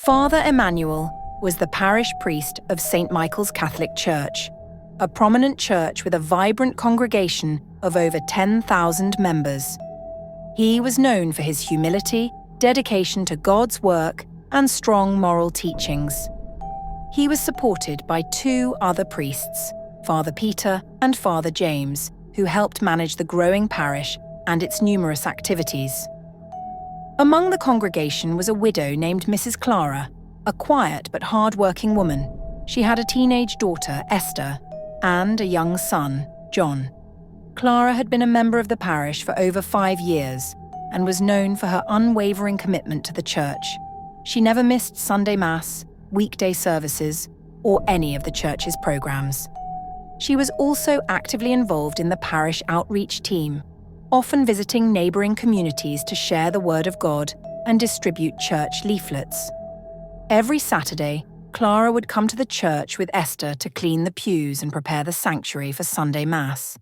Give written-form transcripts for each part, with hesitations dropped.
Father Emmanuel was the parish priest of St. Michael's Catholic Church, a prominent church with a vibrant congregation of over 10,000 members. He was known for his humility, dedication to God's work, and strong moral teachings. He was supported by two other priests, Father Peter and Father James, who helped manage the growing parish and its numerous activities. Among the congregation was a widow named Mrs. Clara, a quiet but hard-working woman. She had a teenage daughter, Esther, and a young son, John. Clara had been a member of the parish for over 5 years and was known for her unwavering commitment to the church. She never missed Sunday Mass, weekday services, or any of the church's programs. She was also actively involved in the parish outreach team, often visiting neighbouring communities to share the Word of God and distribute church leaflets. Every Saturday, Clara would come to the church with Esther to clean the pews and prepare the sanctuary for Sunday Mass.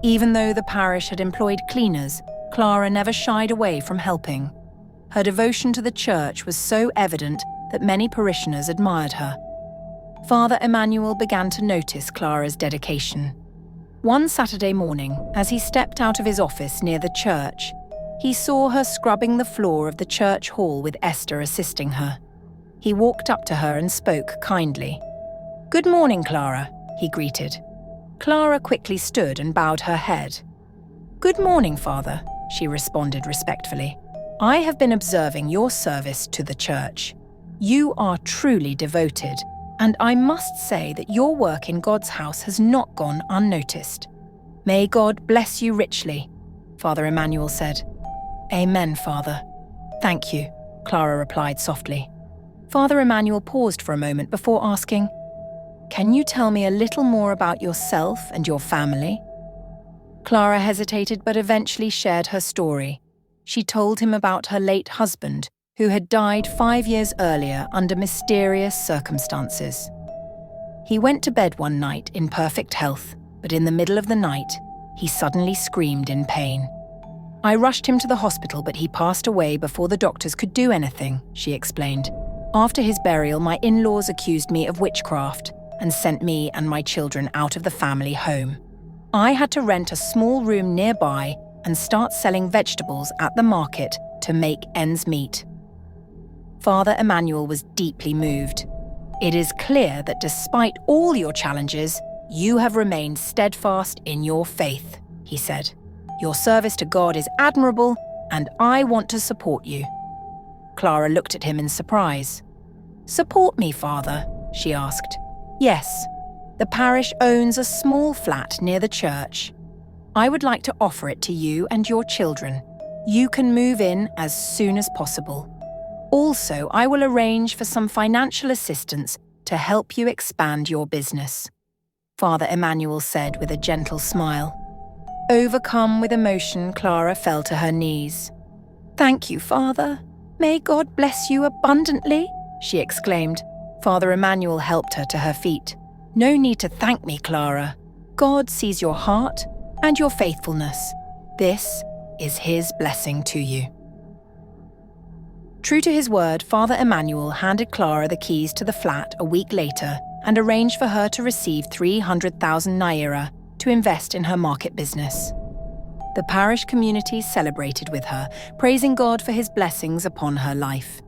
Even though the parish had employed cleaners, Clara never shied away from helping. Her devotion to the church was so evident that many parishioners admired her. Father Emmanuel began to notice Clara's dedication. One Saturday morning, as he stepped out of his office near the church, he saw her scrubbing the floor of the church hall with Esther assisting her. He walked up to her and spoke kindly. "Good morning, Clara," he greeted. Clara quickly stood and bowed her head. "Good morning, Father," she responded respectfully. "I have been observing your service to the church. You are truly devoted, and I must say that your work in God's house has not gone unnoticed. May God bless you richly," Father Emmanuel said. "Amen, Father." "Thank you," Clara replied softly. Father Emmanuel paused for a moment before asking, "Can you tell me a little more about yourself and your family?" Clara hesitated but eventually shared her story. She told him about her late husband, who had died 5 years earlier under mysterious circumstances. He went to bed one night in perfect health, but in the middle of the night, he suddenly screamed in pain. "I rushed him to the hospital, but he passed away before the doctors could do anything," she explained. "After his burial, my in-laws accused me of witchcraft and sent me and my children out of the family home. I had to rent a small room nearby and start selling vegetables at the market to make ends meet." Father Emmanuel was deeply moved. "It is clear that despite all your challenges, you have remained steadfast in your faith," he said. "Your service to God is admirable, and I want to support you." Clara looked at him in surprise. "Support me, Father?" she asked. "Yes. The parish owns a small flat near the church. I would like to offer it to you and your children. You can move in as soon as possible. Also, I will arrange for some financial assistance to help you expand your business," Father Emmanuel said with a gentle smile. Overcome with emotion, Clara fell to her knees. "Thank you, Father. May God bless you abundantly," she exclaimed. Father Emmanuel helped her to her feet. "No need to thank me, Clara. God sees your heart and your faithfulness. This is His blessing to you." True to his word, Father Emmanuel handed Clara the keys to the flat a week later and arranged for her to receive 300,000 naira to invest in her market business. The parish community celebrated with her, praising God for His blessings upon her life.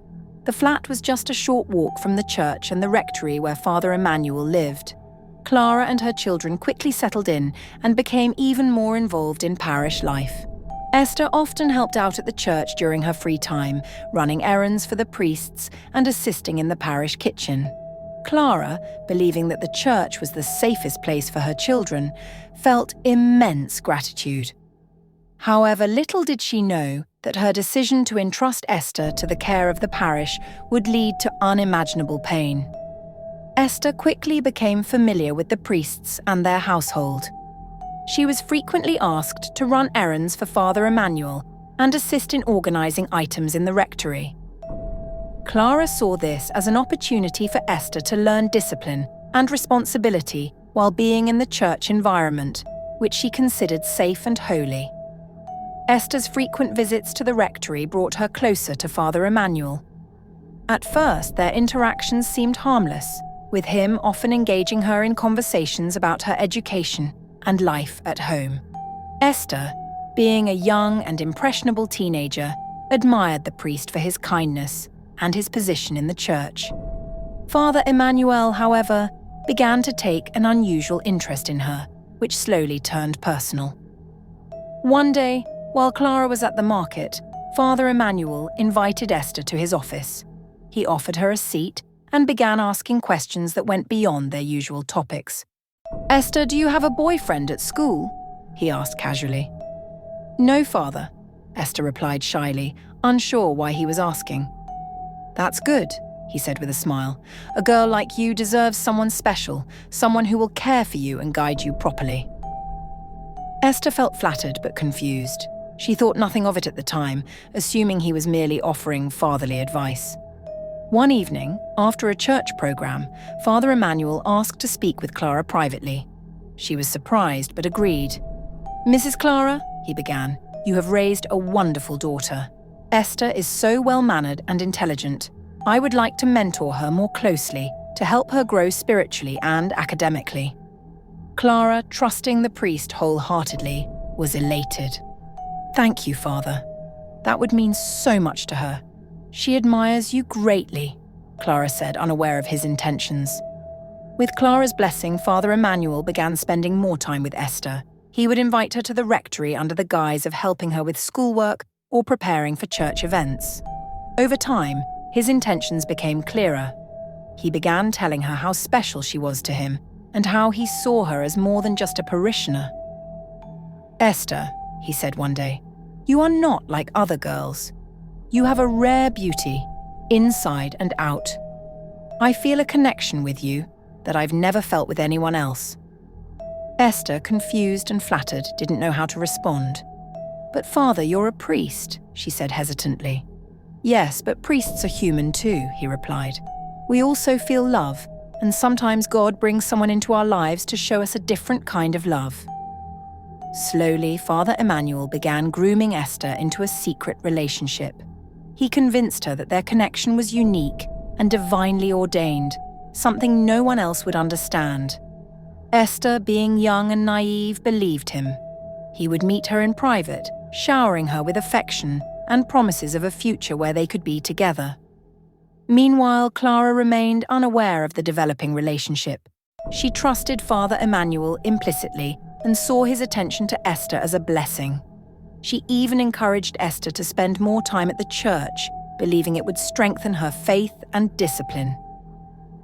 The flat was just a short walk from the church and the rectory where Father Emmanuel lived. Clara and her children quickly settled in and became even more involved in parish life. Esther often helped out at the church during her free time, running errands for the priests and assisting in the parish kitchen. Clara, believing that the church was the safest place for her children, felt immense gratitude. However, little did she know that her decision to entrust Esther to the care of the parish would lead to unimaginable pain. Esther quickly became familiar with the priests and their household. She was frequently asked to run errands for Father Emmanuel and assist in organising items in the rectory. Clara saw this as an opportunity for Esther to learn discipline and responsibility while being in the church environment, which she considered safe and holy. Esther's frequent visits to the rectory brought her closer to Father Emmanuel. At first, their interactions seemed harmless, with him often engaging her in conversations about her education and life at home. Esther, being a young and impressionable teenager, admired the priest for his kindness and his position in the church. Father Emmanuel, however, began to take an unusual interest in her, which slowly turned personal. One day, while Clara was at the market, Father Emmanuel invited Esther to his office. He offered her a seat and began asking questions that went beyond their usual topics. "Esther, do you have a boyfriend at school?" he asked casually. "No, Father," Esther replied shyly, unsure why he was asking. "That's good," he said with a smile. "A girl like you deserves someone special, someone who will care for you and guide you properly." Esther felt flattered but confused. She thought nothing of it at the time, assuming he was merely offering fatherly advice. One evening, after a church program, Father Emmanuel asked to speak with Clara privately. She was surprised but agreed. "Mrs. Clara," he began, "you have raised a wonderful daughter. Esther is so well-mannered and intelligent. I would like to mentor her more closely to help her grow spiritually and academically." Clara, trusting the priest wholeheartedly, was elated. "Thank you, Father. That would mean so much to her. She admires you greatly," Clara said, unaware of his intentions. With Clara's blessing, Father Emmanuel began spending more time with Esther. He would invite her to the rectory under the guise of helping her with schoolwork or preparing for church events. Over time, his intentions became clearer. He began telling her how special she was to him and how he saw her as more than just a parishioner. "Esther," he said one day, "you are not like other girls. You have a rare beauty, inside and out. I feel a connection with you that I've never felt with anyone else." Esther, confused and flattered, didn't know how to respond. "But Father, you're a priest," she said hesitantly. "Yes, but priests are human too," he replied. "We also feel love, and sometimes God brings someone into our lives to show us a different kind of love." Slowly, Father Emmanuel began grooming Esther into a secret relationship. He convinced her that their connection was unique and divinely ordained, something no one else would understand. Esther, being young and naive, believed him. He would meet her in private, showering her with affection and promises of a future where they could be together. Meanwhile, Clara remained unaware of the developing relationship. She trusted Father Emmanuel implicitly and saw his attention to Esther as a blessing. She even encouraged Esther to spend more time at the church, believing it would strengthen her faith and discipline.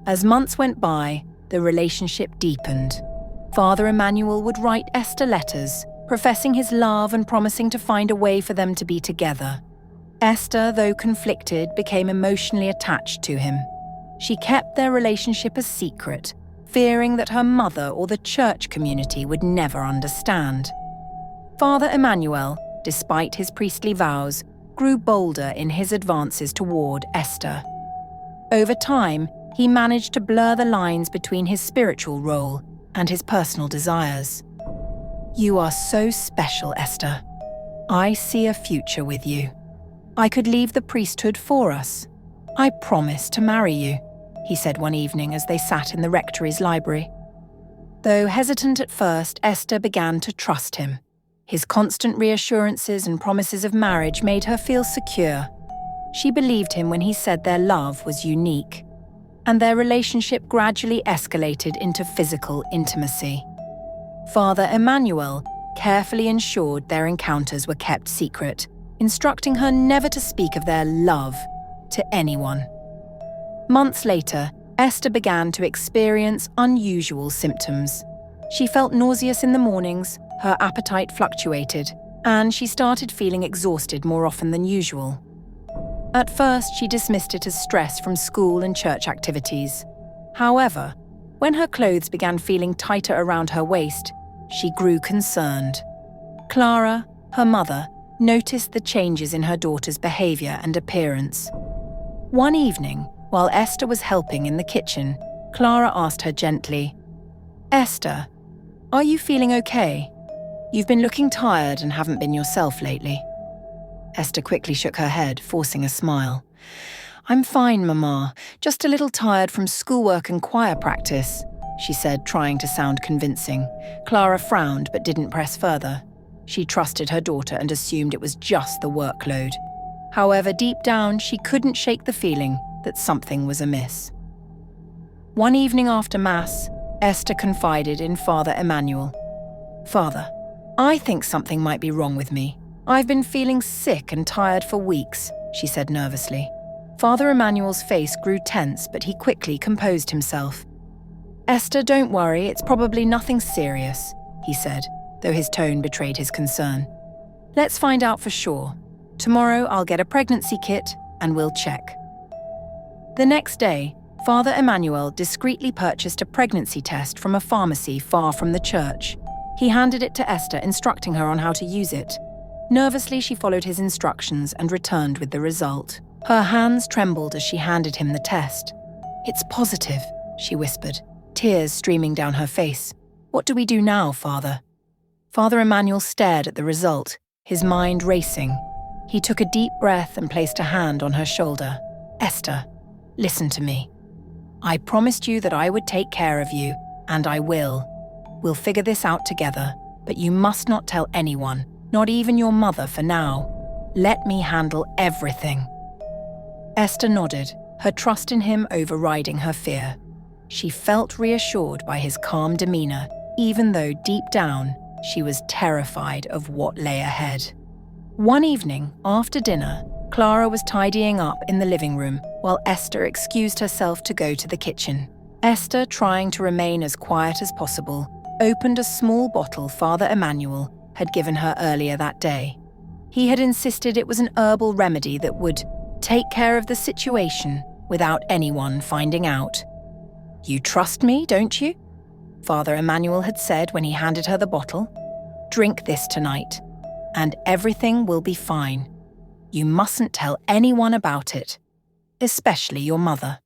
As months went by, the relationship deepened. Father Emmanuel would write Esther letters, professing his love and promising to find a way for them to be together. Esther, though conflicted, became emotionally attached to him. She kept their relationship a secret, fearing that her mother or the church community would never understand. Father Emmanuel, despite his priestly vows, grew bolder in his advances toward Esther. Over time, he managed to blur the lines between his spiritual role and his personal desires. "You are so special, Esther. I see a future with you. I could leave the priesthood for us. I promise to marry you," he said one evening as they sat in the rectory's library. Though hesitant at first, Esther began to trust him. His constant reassurances and promises of marriage made her feel secure. She believed him when he said their love was unique, and their relationship gradually escalated into physical intimacy. Father Emmanuel carefully ensured their encounters were kept secret, instructing her never to speak of their love to anyone. Months later, Esther began to experience unusual symptoms. She felt nauseous in the mornings, her appetite fluctuated, and she started feeling exhausted more often than usual. At first, she dismissed it as stress from school and church activities. However, when her clothes began feeling tighter around her waist, she grew concerned. Clara, her mother, noticed the changes in her daughter's behavior and appearance. One evening, while Esther was helping in the kitchen, Clara asked her gently, "Esther, are you feeling okay? You've been looking tired and haven't been yourself lately." Esther quickly shook her head, forcing a smile. I'm fine, Mama. Just a little tired from schoolwork and choir practice, she said, trying to sound convincing. Clara frowned but didn't press further. She trusted her daughter and assumed it was just the workload. However, deep down, she couldn't shake the feeling that something was amiss. One evening after Mass, Esther confided in Father Emmanuel. "Father, I think something might be wrong with me. I've been feeling sick and tired for weeks," she said nervously. Father Emmanuel's face grew tense, but he quickly composed himself. "Esther, don't worry, it's probably nothing serious," he said, though his tone betrayed his concern. "Let's find out for sure. Tomorrow I'll get a pregnancy kit and we'll check." The next day, Father Emmanuel discreetly purchased a pregnancy test from a pharmacy far from the church. He handed it to Esther, instructing her on how to use it. Nervously, she followed his instructions and returned with the result. Her hands trembled as she handed him the test. "It's positive," she whispered, tears streaming down her face. "What do we do now, Father?" Father Emmanuel stared at the result, his mind racing. He took a deep breath and placed a hand on her shoulder. "Esther, listen to me. I promised you that I would take care of you, and I will. We'll figure this out together, but you must not tell anyone, not even your mother for now. Let me handle everything." Esther nodded, her trust in him overriding her fear. She felt reassured by his calm demeanor, even though deep down, she was terrified of what lay ahead. One evening, after dinner, Clara was tidying up in the living room while Esther excused herself to go to the kitchen. Esther, trying to remain as quiet as possible, opened a small bottle Father Emmanuel had given her earlier that day. He had insisted it was an herbal remedy that would take care of the situation without anyone finding out. "You trust me, don't you?" Father Emmanuel had said when he handed her the bottle. "Drink this tonight, and everything will be fine. You mustn't tell anyone about it, especially your mother."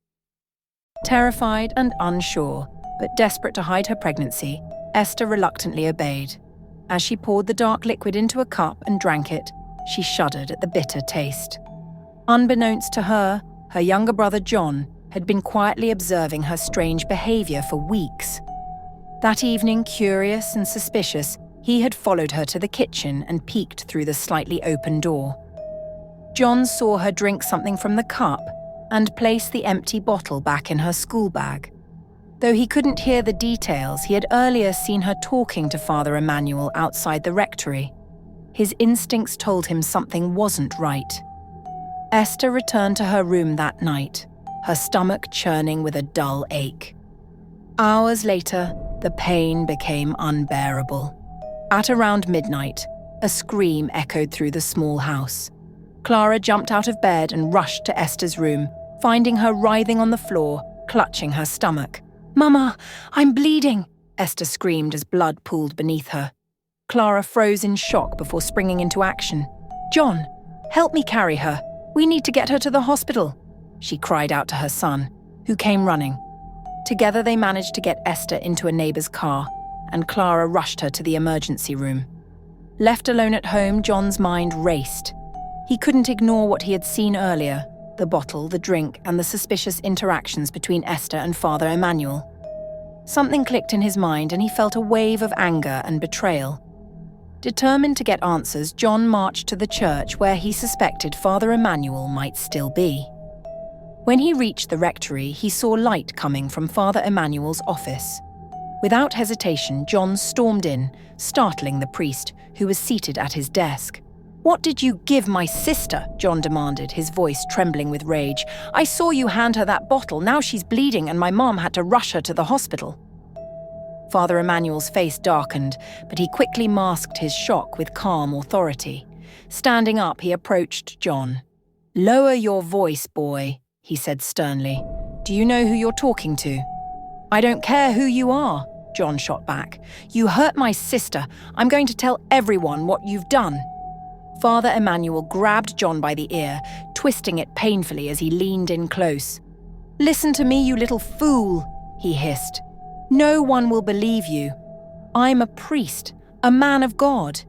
Terrified and unsure, but desperate to hide her pregnancy, Esther reluctantly obeyed. As she poured the dark liquid into a cup and drank it, she shuddered at the bitter taste. Unbeknownst to her, her younger brother John had been quietly observing her strange behavior for weeks. That evening, curious and suspicious, he had followed her to the kitchen and peeked through the slightly open door. John saw her drink something from the cup and place the empty bottle back in her school bag. Though he couldn't hear the details, he had earlier seen her talking to Father Emmanuel outside the rectory. His instincts told him something wasn't right. Esther returned to her room that night, her stomach churning with a dull ache. Hours later, the pain became unbearable. At around midnight, a scream echoed through the small house. Clara jumped out of bed and rushed to Esther's room, finding her writhing on the floor, clutching her stomach. "Mama, I'm bleeding," Esther screamed as blood pooled beneath her. Clara froze in shock before springing into action. "John, help me carry her. We need to get her to the hospital," she cried out to her son, who came running. Together they managed to get Esther into a neighbor's car, and Clara rushed her to the emergency room. Left alone at home, John's mind raced. He couldn't ignore what he had seen earlier, the bottle, the drink, and the suspicious interactions between Esther and Father Emmanuel. Something clicked in his mind and he felt a wave of anger and betrayal. Determined to get answers, John marched to the church where he suspected Father Emmanuel might still be. When he reached the rectory, he saw light coming from Father Emmanuel's office. Without hesitation, John stormed in, startling the priest, who was seated at his desk. "What did you give my sister?" John demanded, his voice trembling with rage. "I saw you hand her that bottle. Now she's bleeding and my mom had to rush her to the hospital." Father Emmanuel's face darkened, but he quickly masked his shock with calm authority. Standing up, he approached John. "Lower your voice, boy," he said sternly. "Do you know who you're talking to?" "I don't care who you are," John shot back. "You hurt my sister. I'm going to tell everyone what you've done." Father Emmanuel grabbed John by the ear, twisting it painfully as he leaned in close. "Listen to me, you little fool," he hissed. "No one will believe you. I'm a priest, a man of God.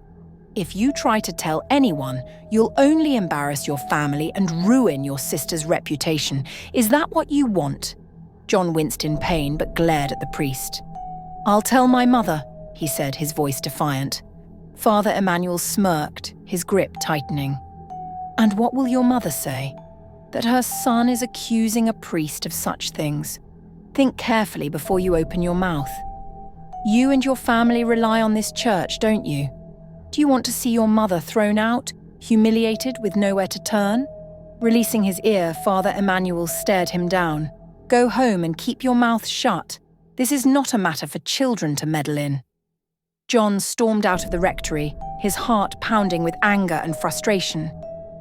If you try to tell anyone, you'll only embarrass your family and ruin your sister's reputation. Is that what you want?" John winced in pain but glared at the priest. "I'll tell my mother," he said, his voice defiant. Father Emmanuel smirked, his grip tightening. "And what will your mother say? That her son is accusing a priest of such things. Think carefully before you open your mouth. You and your family rely on this church, don't you? Do you want to see your mother thrown out, humiliated with nowhere to turn?" Releasing his ear, Father Emmanuel stared him down. "Go home and keep your mouth shut. This is not a matter for children to meddle in." John stormed out of the rectory, his heart pounding with anger and frustration.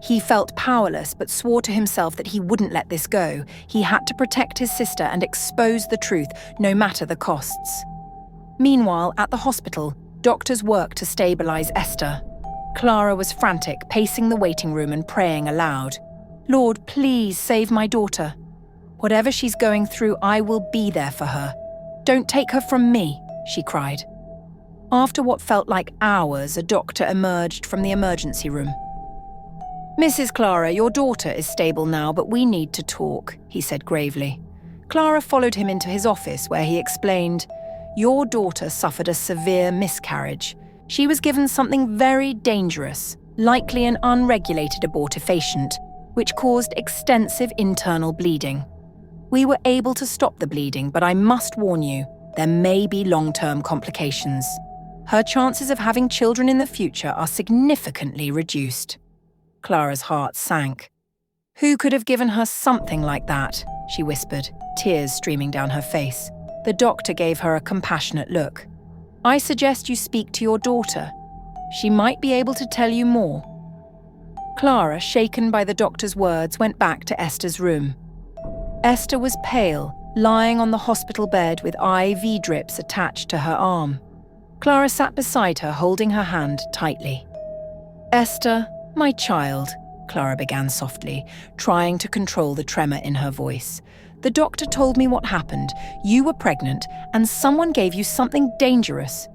He felt powerless but swore to himself that he wouldn't let this go. He had to protect his sister and expose the truth, no matter the costs. Meanwhile, at the hospital, doctors worked to stabilize Esther. Clara was frantic, pacing the waiting room and praying aloud. "Lord, please save my daughter. Whatever she's going through, I will be there for her. Don't take her from me," she cried. After what felt like hours, a doctor emerged from the emergency room. "Mrs. Clara, your daughter is stable now, but we need to talk," he said gravely. Clara followed him into his office, where he explained, "Your daughter suffered a severe miscarriage. She was given something very dangerous, likely an unregulated abortifacient, which caused extensive internal bleeding. We were able to stop the bleeding, but I must warn you, there may be long-term complications. Her chances of having children in the future are significantly reduced." Clara's heart sank. "Who could have given her something like that?" she whispered, tears streaming down her face. The doctor gave her a compassionate look. "I suggest you speak to your daughter. She might be able to tell you more." Clara, shaken by the doctor's words, went back to Esther's room. Esther was pale, lying on the hospital bed with IV drips attached to her arm. Clara sat beside her, holding her hand tightly. "Esther, my child," Clara began softly, trying to control the tremor in her voice. "The doctor told me what happened. You were pregnant, and someone gave you something dangerous.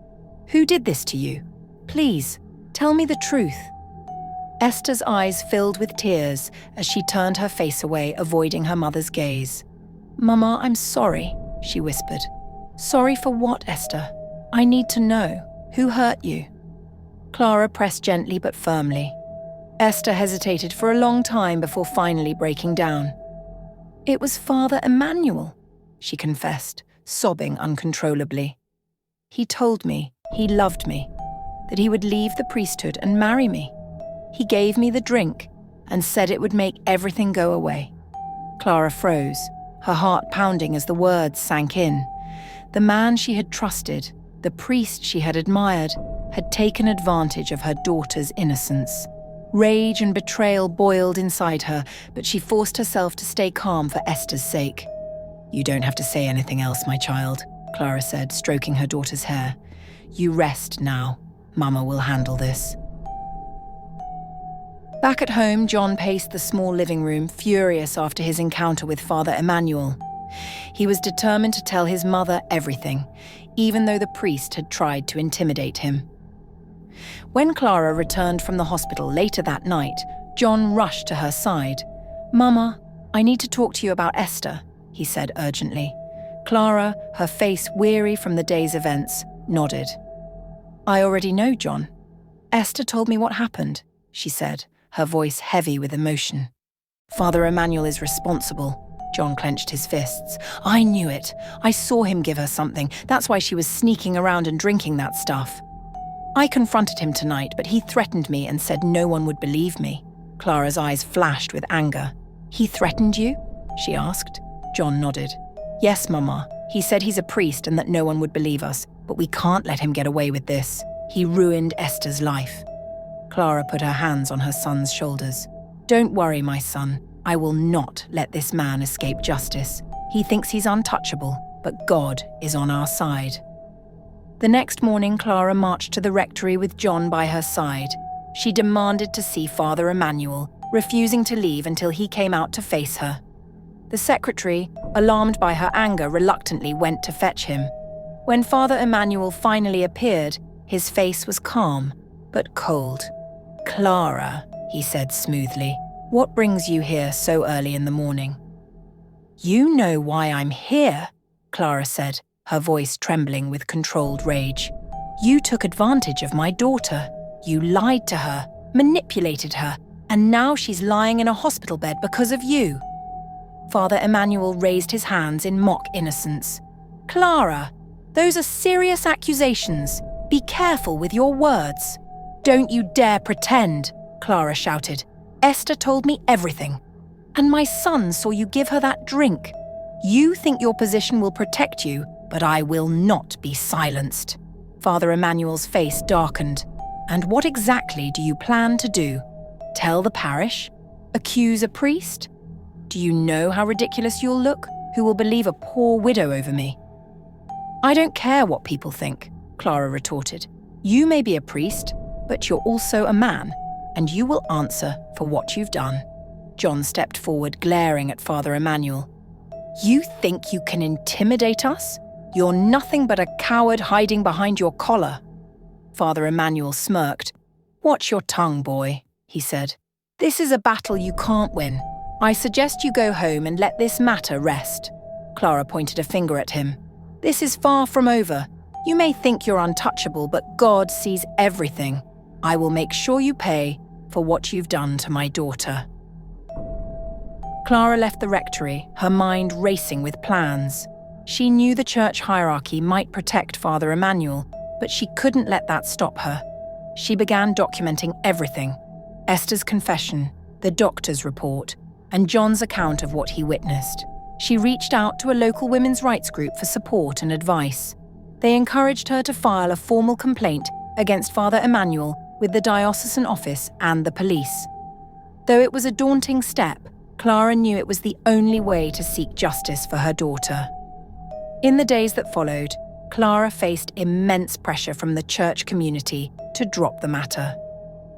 Who did this to you? Please, tell me the truth." Esther's eyes filled with tears as she turned her face away, avoiding her mother's gaze. "Mama, I'm sorry," she whispered. "Sorry for what, Esther? I need to know. Who hurt you?" Clara pressed gently but firmly. Esther hesitated for a long time before finally breaking down. "It was Father Emmanuel," she confessed, sobbing uncontrollably. "He told me he loved me, that he would leave the priesthood and marry me. He gave me the drink and said it would make everything go away." Clara froze, her heart pounding as the words sank in. The man she had trusted, the priest she had admired, had taken advantage of her daughter's innocence. Rage and betrayal boiled inside her, but she forced herself to stay calm for Esther's sake. "You don't have to say anything else, my child," Clara said, stroking her daughter's hair. "You rest now. Mama will handle this." Back at home, John paced the small living room, furious after his encounter with Father Emmanuel. He was determined to tell his mother everything, even though the priest had tried to intimidate him. When Clara returned from the hospital later that night, John rushed to her side. "Mama, I need to talk to you about Esther," he said urgently. Clara, her face weary from the day's events, nodded. "I already know, John. Esther told me what happened," she said, her voice heavy with emotion. "Father Emmanuel is responsible." John clenched his fists. "I knew it. I saw him give her something. That's why she was sneaking around and drinking that stuff. I confronted him tonight, but he threatened me and said no one would believe me." Clara's eyes flashed with anger. "He threatened you?" she asked. John nodded. "Yes, Mama. He said he's a priest and that no one would believe us, but we can't let him get away with this. He ruined Esther's life." Clara put her hands on her son's shoulders. "Don't worry, my son. I will not let this man escape justice. He thinks he's untouchable, but God is on our side." The next morning, Clara marched to the rectory with John by her side. She demanded to see Father Emmanuel, refusing to leave until he came out to face her. The secretary, alarmed by her anger, reluctantly went to fetch him. When Father Emmanuel finally appeared, his face was calm, but cold. "Clara," he said smoothly, "what brings you here so early in the morning?" "You know why I'm here," Clara said, her voice trembling with controlled rage. "You took advantage of my daughter. You lied to her, manipulated her, and now she's lying in a hospital bed because of you." Father Emmanuel raised his hands in mock innocence. "Clara, those are serious accusations. Be careful with your words." "Don't you dare pretend," Clara shouted. "Esther told me everything. And my son saw you give her that drink. You think your position will protect you, but I will not be silenced." Father Emmanuel's face darkened. "And what exactly do you plan to do? Tell the parish? Accuse a priest? Do you know how ridiculous you'll look? Who will believe a poor widow over me?" "I don't care what people think," Clara retorted. "You may be a priest, but you're also a man, and you will answer for what you've done." John stepped forward, glaring at Father Emmanuel. "You think you can intimidate us? You're nothing but a coward hiding behind your collar." Father Emmanuel smirked. "Watch your tongue, boy," he said. "This is a battle you can't win. I suggest you go home and let this matter rest." Clara pointed a finger at him. "This is far from over. You may think you're untouchable, but God sees everything. I will make sure you pay for what you've done to my daughter." Clara left the rectory, her mind racing with plans. She knew the church hierarchy might protect Father Emmanuel, but she couldn't let that stop her. She began documenting everything: Esther's confession, the doctor's report, and John's account of what he witnessed. She reached out to a local women's rights group for support and advice. They encouraged her to file a formal complaint against Father Emmanuel with the diocesan office and the police. Though it was a daunting step, Clara knew it was the only way to seek justice for her daughter. In the days that followed, Clara faced immense pressure from the church community to drop the matter.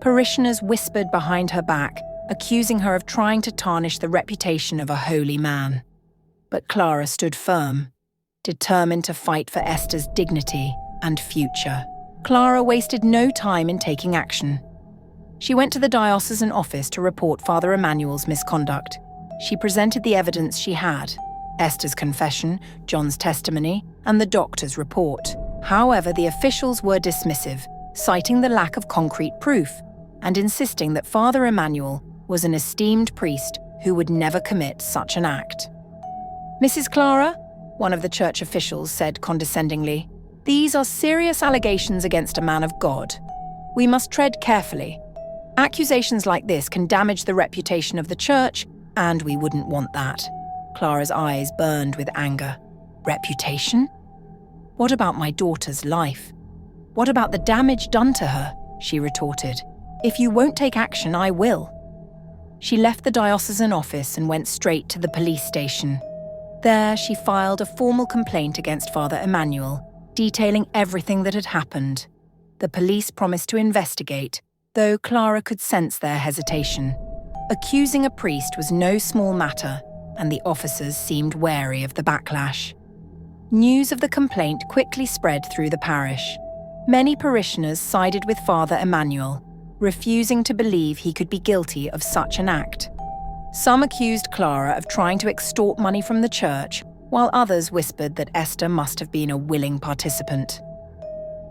Parishioners whispered behind her back, accusing her of trying to tarnish the reputation of a holy man. But Clara stood firm, determined to fight for Esther's dignity and future. Clara wasted no time in taking action. She went to the diocesan office to report Father Emmanuel's misconduct. She presented the evidence she had: Esther's confession, John's testimony, and the doctor's report. However, the officials were dismissive, citing the lack of concrete proof and insisting that Father Emmanuel was an esteemed priest who would never commit such an act. "Mrs. Clara," one of the church officials said condescendingly, "these are serious allegations against a man of God. We must tread carefully. Accusations like this can damage the reputation of the church, and we wouldn't want that." Clara's eyes burned with anger. Reputation? What about my daughter's life? What about the damage done to her? She retorted. "If you won't take action, I will." She left the diocesan office and went straight to the police station. There, she filed a formal complaint against Father Emmanuel, detailing everything that had happened. The police promised to investigate, though Clara could sense their hesitation. Accusing a priest was no small matter, and the officers seemed wary of the backlash. News of the complaint quickly spread through the parish. Many parishioners sided with Father Emmanuel, refusing to believe he could be guilty of such an act. Some accused Clara of trying to extort money from the church, while others whispered that Esther must have been a willing participant.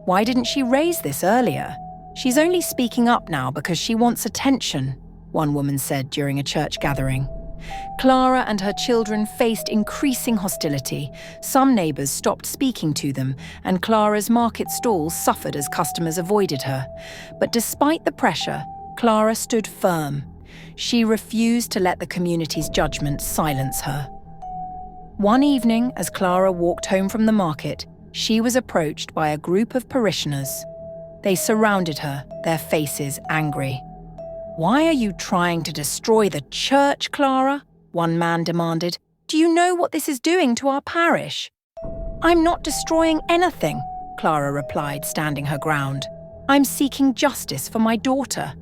Why didn't she raise this earlier? She's only speaking up now because she wants attention, one woman said during a church gathering. Clara and her children faced increasing hostility. Some neighbours stopped speaking to them, and Clara's market stalls suffered as customers avoided her. But despite the pressure, Clara stood firm. She refused to let the community's judgment silence her. One evening, as Clara walked home from the market, she was approached by a group of parishioners. They surrounded her, their faces angry. "Why are you trying to destroy the church, Clara?" one man demanded. "Do you know what this is doing to our parish?" "I'm not destroying anything," Clara replied, standing her ground. "I'm seeking justice for my daughter."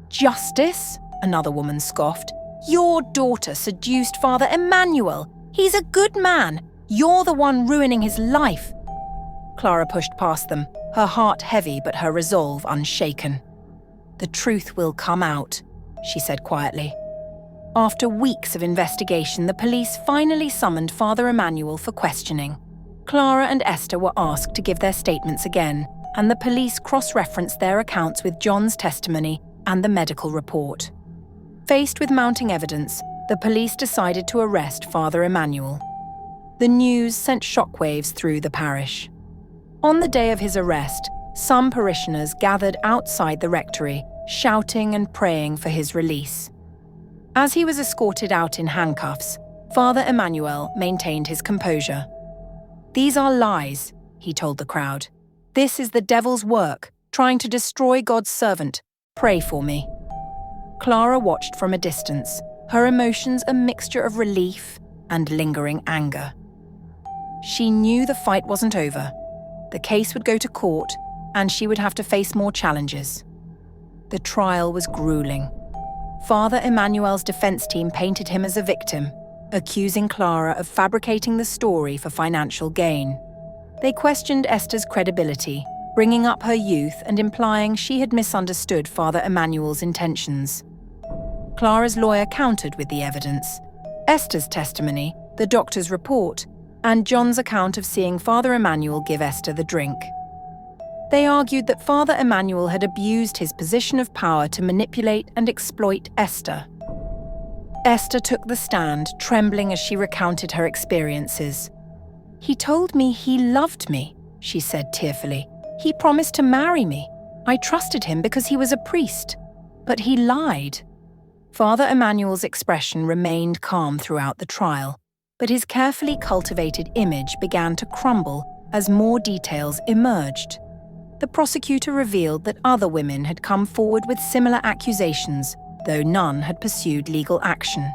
"Justice?" another woman scoffed. "Your daughter seduced Father Emmanuel. He's a good man. You're the one ruining his life." Clara pushed past them, her heart heavy but her resolve unshaken. "The truth will come out," she said quietly. After weeks of investigation, the police finally summoned Father Emmanuel for questioning. Clara and Esther were asked to give their statements again, and the police cross-referenced their accounts with John's testimony and the medical report. Faced with mounting evidence, the police decided to arrest Father Emmanuel. The news sent shockwaves through the parish. On the day of his arrest, some parishioners gathered outside the rectory, shouting and praying for his release. As he was escorted out in handcuffs, Father Emmanuel maintained his composure. "These are lies," he told the crowd. "This is the devil's work, trying to destroy God's servant. Pray for me." Clara watched from a distance, her emotions a mixture of relief and lingering anger. She knew the fight wasn't over. The case would go to court, and she would have to face more challenges. The trial was grueling. Father Emmanuel's defense team painted him as a victim, accusing Clara of fabricating the story for financial gain. They questioned Esther's credibility, bringing up her youth and implying she had misunderstood Father Emmanuel's intentions. Clara's lawyer countered with the evidence: Esther's testimony, the doctor's report, and John's account of seeing Father Emmanuel give Esther the drink. They argued that Father Emmanuel had abused his position of power to manipulate and exploit Esther. Esther took the stand, trembling as she recounted her experiences. "He told me he loved me," she said tearfully. "He promised to marry me. I trusted him because he was a priest. But he lied." Father Emmanuel's expression remained calm throughout the trial, but his carefully cultivated image began to crumble as more details emerged. The prosecutor revealed that other women had come forward with similar accusations, though none had pursued legal action.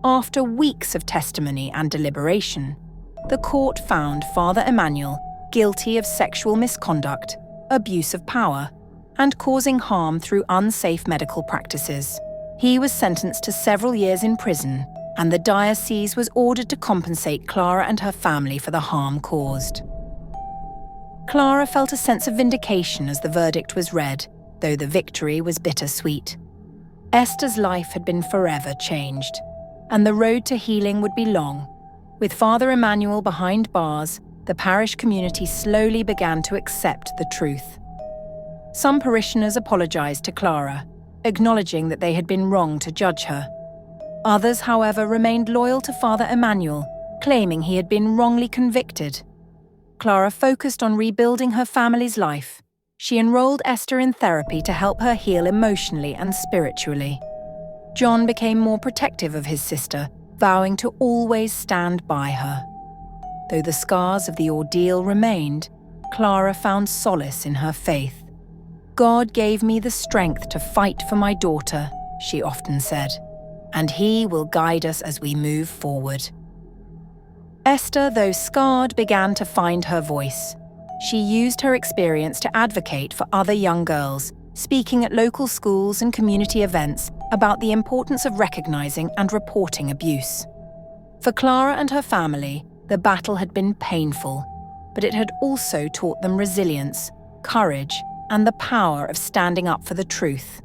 After weeks of testimony and deliberation, the court found Father Emmanuel guilty of sexual misconduct, abuse of power, and causing harm through unsafe medical practices. He was sentenced to several years in prison, and the diocese was ordered to compensate Clara and her family for the harm caused. Clara felt a sense of vindication as the verdict was read, though the victory was bittersweet. Esther's life had been forever changed, and the road to healing would be long. With Father Emmanuel behind bars, the parish community slowly began to accept the truth. Some parishioners apologized to Clara, acknowledging that they had been wrong to judge her. Others, however, remained loyal to Father Emmanuel, claiming he had been wrongly convicted. Clara focused on rebuilding her family's life. She enrolled Esther in therapy to help her heal emotionally and spiritually. John became more protective of his sister, vowing to always stand by her. Though the scars of the ordeal remained, Clara found solace in her faith. "God gave me the strength to fight for my daughter," she often said, "and He will guide us as we move forward." Esther, though scarred, began to find her voice. She used her experience to advocate for other young girls, speaking at local schools and community events about the importance of recognizing and reporting abuse. For Clara and her family, the battle had been painful, but it had also taught them resilience, courage, and the power of standing up for the truth.